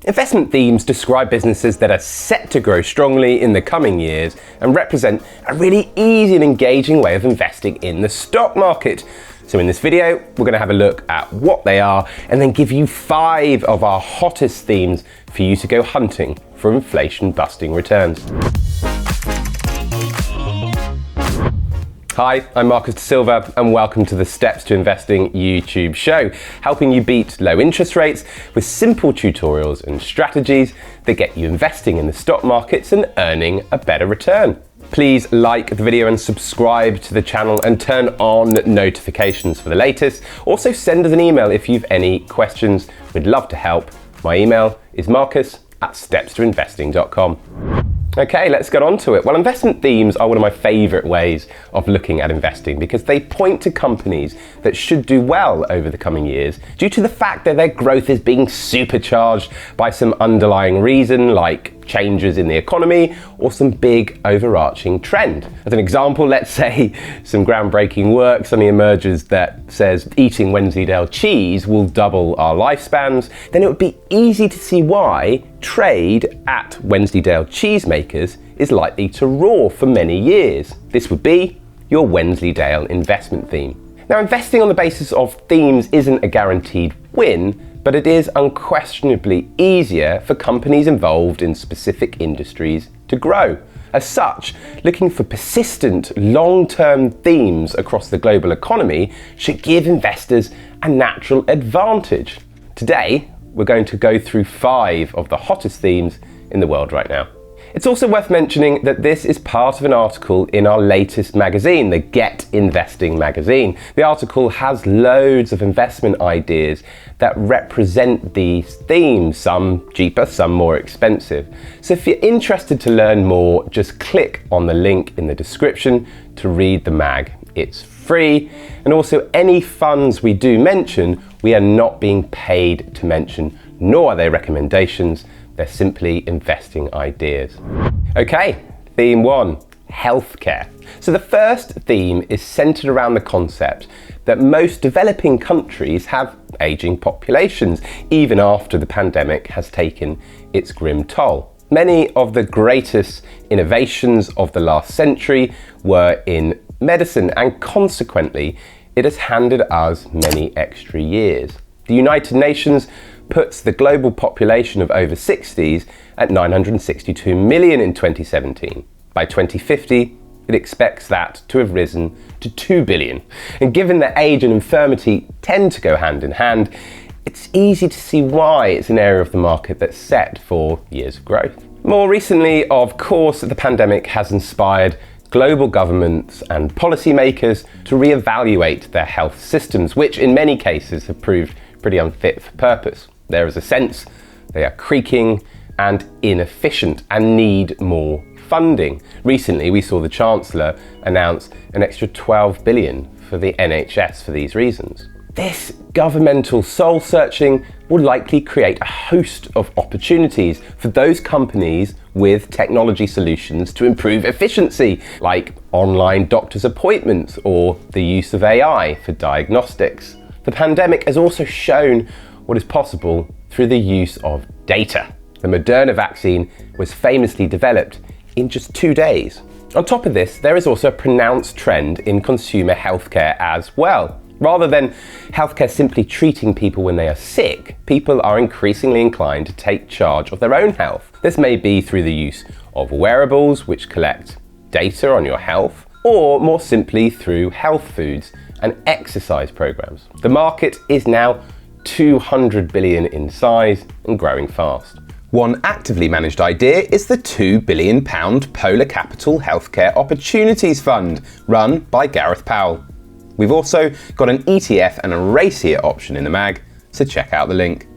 Investment themes describe businesses that are set to grow strongly in the coming years and represent a really easy and engaging way of investing in the stock market. So in this video, we're going to have a look at what they are and then give you 5 of our hottest themes for you to go hunting for inflation-busting returns. Hi, I'm Marcus De Silva and welcome to the Steps to Investing YouTube show, helping you beat low interest rates with simple tutorials and strategies that get you investing in the stock markets and earning a better return. Please like the video and subscribe to the channel and turn on notifications for the latest. Also send us an email if you've any questions. We'd love to help. My email is marcus@stepstoinvesting.com. Okay, let's get on to it. Well, investment themes are one of my favorite ways of looking at investing because they point to companies that should do well over the coming years due to the fact that their growth is being supercharged by some underlying reason like changes in the economy or some big overarching trend. As an example, let's say some groundbreaking work suddenly emerges that says eating Wensleydale cheese will double our lifespans, then it would be easy to see why trade at Wensleydale cheesemakers is likely to roar for many years. This would be your Wensleydale investment theme. Now, investing on the basis of themes isn't a guaranteed win, but it is unquestionably easier for companies involved in specific industries to grow. As such, looking for persistent, long-term themes across the global economy should give investors a natural advantage. Today, we're going to go through 5 of the hottest themes in the world right now. It's also worth mentioning that this is part of an article in our latest magazine, the Get Investing magazine. The article has loads of investment ideas that represent these themes, some cheaper, some more expensive. So if you're interested to learn more, just click on the link in the description to read the mag. It's free, and also any funds we do mention, we are not being paid to mention, nor are they recommendations. They're simply investing ideas. Okay, theme 1, healthcare. So the first theme is centered around the concept that most developing countries have aging populations, even after the pandemic has taken its grim toll. Many of the greatest innovations of the last century were in medicine, and consequently, it has handed us many extra years. The United Nations puts the global population of over 60s at 962 million in 2017. By 2050, it expects that to have risen to 2 billion. And given that age and infirmity tend to go hand in hand, it's easy to see why it's an area of the market that's set for years of growth. More recently, of course, the pandemic has inspired global governments and policymakers to reevaluate their health systems, which in many cases have proved pretty unfit for purpose. There is a sense they are creaking and inefficient and need more funding. Recently, we saw the Chancellor announce an extra 12 billion for the NHS for these reasons. This governmental soul-searching will likely create a host of opportunities for those companies with technology solutions to improve efficiency, like online doctor's appointments or the use of AI for diagnostics. The pandemic has also shown what is possible through the use of data. The Moderna vaccine was famously developed in just 2 days. On top of this, there is also a pronounced trend in consumer healthcare as well. Rather than healthcare simply treating people when they are sick, people are increasingly inclined to take charge of their own health. This may be through the use of wearables, which collect data on your health, or more simply through health foods and exercise programs. The market is now 200 billion in size and growing fast. One actively managed idea is the £2 billion Polar Capital Healthcare Opportunities Fund, run by Gareth Powell. We've also got an ETF and a race-year option in the mag, so check out the link.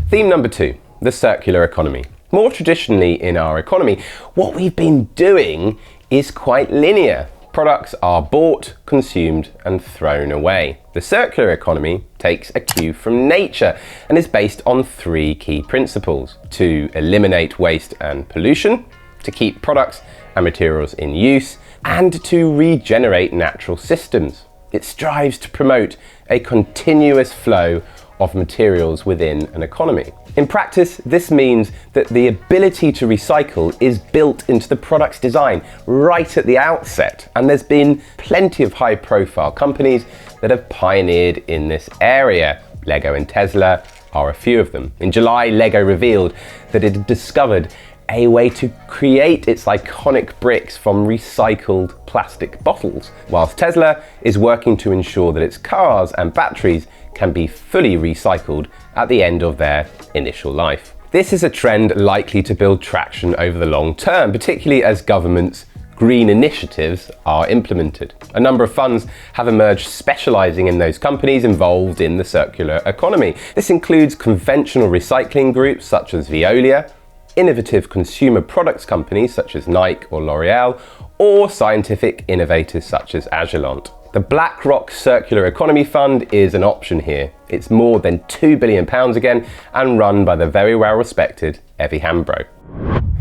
Theme number 2, the circular economy. More traditionally in our economy, what we've been doing is quite linear. Products are bought, consumed, and thrown away. The circular economy takes a cue from nature and is based on 3 key principles: to eliminate waste and pollution, to keep products and materials in use, and to regenerate natural systems. It strives to promote a continuous flow of materials within an economy. In practice, this means that the ability to recycle is built into the product's design right at the outset, and there's been plenty of high-profile companies that have pioneered in this area. Lego and Tesla are a few of them. In July, Lego revealed that it had discovered a way to create its iconic bricks from recycled plastic bottles, whilst Tesla is working to ensure that its cars and batteries can be fully recycled at the end of their initial life. This is a trend likely to build traction over the long term, particularly as governments' green initiatives are implemented. A number of funds have emerged specializing in those companies involved in the circular economy. This includes conventional recycling groups such as Veolia, innovative consumer products companies such as Nike or L'Oreal, or scientific innovators such as Agilent. The BlackRock Circular Economy Fund is an option here. It's more than £2 billion again and run by the very well-respected Evie Hambro.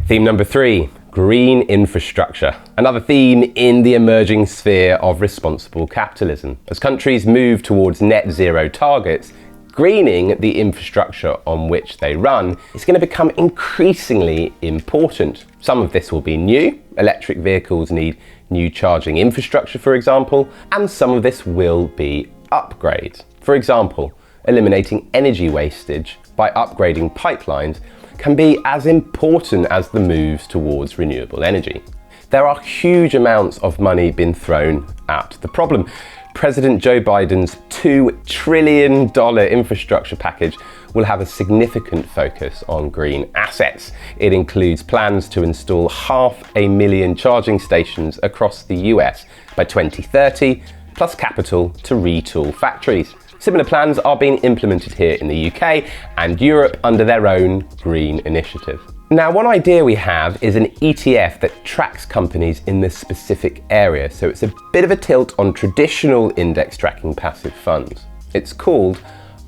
Theme number 3, green infrastructure. Another theme in the emerging sphere of responsible capitalism. As countries move towards net zero targets, greening the infrastructure on which they run is going to become increasingly important. Some of this will be new. Electric vehicles need new charging infrastructure, for example, and some of this will be upgrades. For example, eliminating energy wastage by upgrading pipelines can be as important as the moves towards renewable energy. There are huge amounts of money being thrown at the problem. President Joe Biden's $2 trillion infrastructure package will have a significant focus on green assets. It includes plans to install 500,000 charging stations across the US by 2030, plus capital to retool factories. Similar plans are being implemented here in the UK and Europe under their own green initiative. Now, one idea we have is an ETF that tracks companies in this specific area, so it's a bit of a tilt on traditional index tracking passive funds. It's called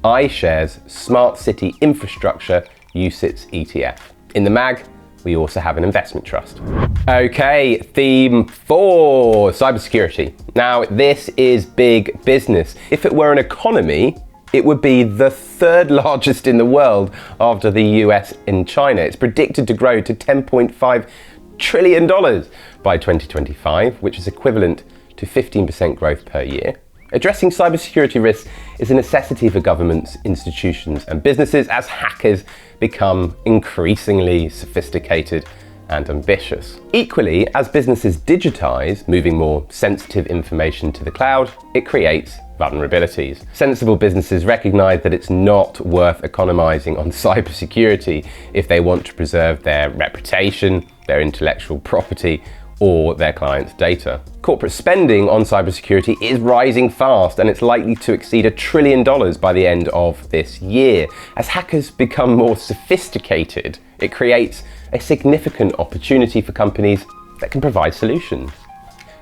iShares Smart City Infrastructure UCITS ETF. In the mag, we also have an investment trust. Okay, theme 4, cybersecurity. Now, this is big business. If it were an economy, it would be the third largest in the world after the US and China. It's predicted to grow to $10.5 trillion by 2025, which is equivalent to 15% growth per year. Addressing cybersecurity risks is a necessity for governments, institutions, and businesses as hackers become increasingly sophisticated and ambitious. Equally, as businesses digitize, moving more sensitive information to the cloud, it creates vulnerabilities. Sensible businesses recognize that it's not worth economizing on cybersecurity if they want to preserve their reputation, their intellectual property, or their clients' data. Corporate spending on cybersecurity is rising fast, and it's likely to exceed $1 trillion by the end of this year. As hackers become more sophisticated, it creates a significant opportunity for companies that can provide solutions.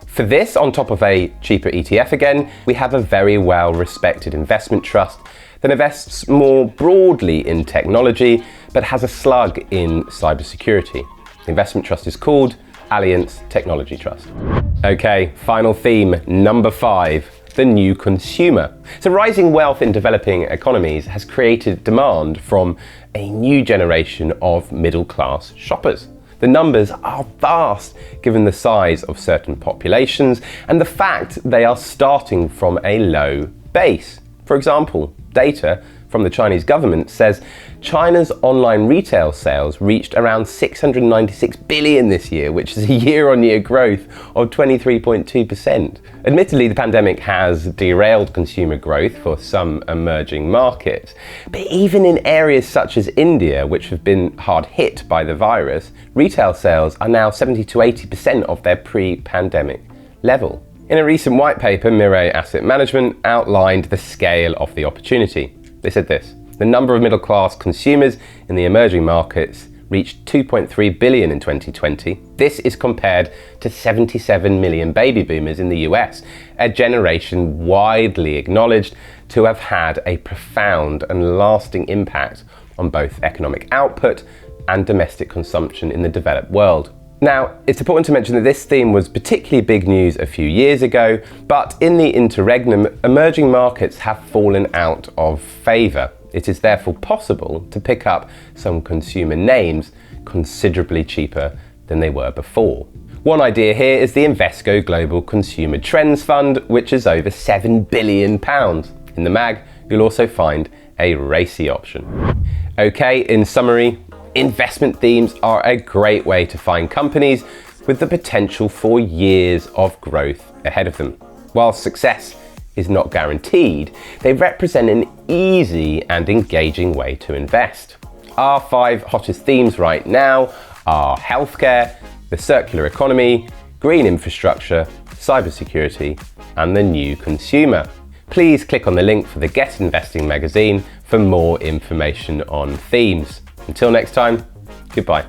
For this, on top of a cheaper ETF again, we have a very well-respected investment trust that invests more broadly in technology, but has a slug in cybersecurity. The investment trust is called Allianz Technology Trust. Okay, final theme, number 5, the new consumer. So rising wealth in developing economies has created demand from a new generation of middle-class shoppers. The numbers are vast given the size of certain populations and the fact they are starting from a low base. For example, data from the Chinese government says China's online retail sales reached around 696 billion this year, which is a year-on-year growth of 23.2%. Admittedly, the pandemic has derailed consumer growth for some emerging markets, but even in areas such as India, which have been hard hit by the virus, retail sales are now 70 to 80% of their pre-pandemic level. In a recent white paper, Mirae Asset Management outlined the scale of the opportunity. They said this: the number of middle-class consumers in the emerging markets reached 2.3 billion in 2020. This is compared to 77 million baby boomers in the US, a generation widely acknowledged to have had a profound and lasting impact on both economic output and domestic consumption in the developed world. Now, it's important to mention that this theme was particularly big news a few years ago, but in the interregnum, emerging markets have fallen out of favour. It is therefore possible to pick up some consumer names considerably cheaper than they were before. One idea here is the Invesco Global Consumer Trends Fund, which is over £7 billion. In the mag, you'll also find a RACI option. Okay, in summary, investment themes are a great way to find companies with the potential for years of growth ahead of them. While success is not guaranteed, they represent an easy and engaging way to invest. Our 5 hottest themes right now are healthcare, the circular economy, green infrastructure, cybersecurity, and the new consumer. Please click on the link for the Get Investing magazine for more information on themes. Until next time, goodbye.